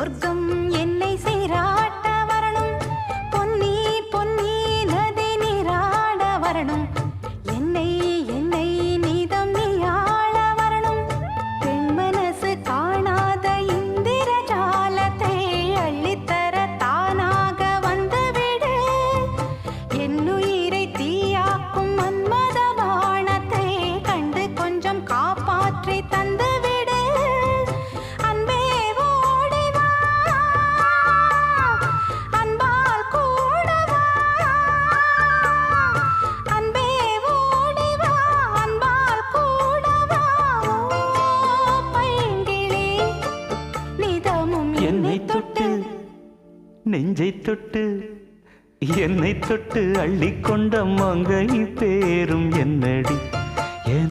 சொர்க்கம் என்னை சீராட்ட வரணும், பொன்னி பொன்னி நதி நீராட வரணும், என்னை என்னை நீதம் நீயாள வரணும். பெண் மனசு காணாத இந்திர ஜாலத்தை அள்ளித்தர தானாக வந்துவிடு. என்னுயிரை தீயாக்கும் மன்மத பாணத்தை கண்டு கொஞ்சம் காப்பாற்றி தந்துவிடு. அன்பே ஓடி வா, அன்பால் கூட வா. அன்பே ஓடி வா, அன்பால் கூட வா. ஓ பைங்கிளி, நிதமும் என்னை தொட்டு நெஞ்சை தொட்டு என்னை தொட்டு அள்ளிக்கொண்ட மங்கை பேரும் என்னடி.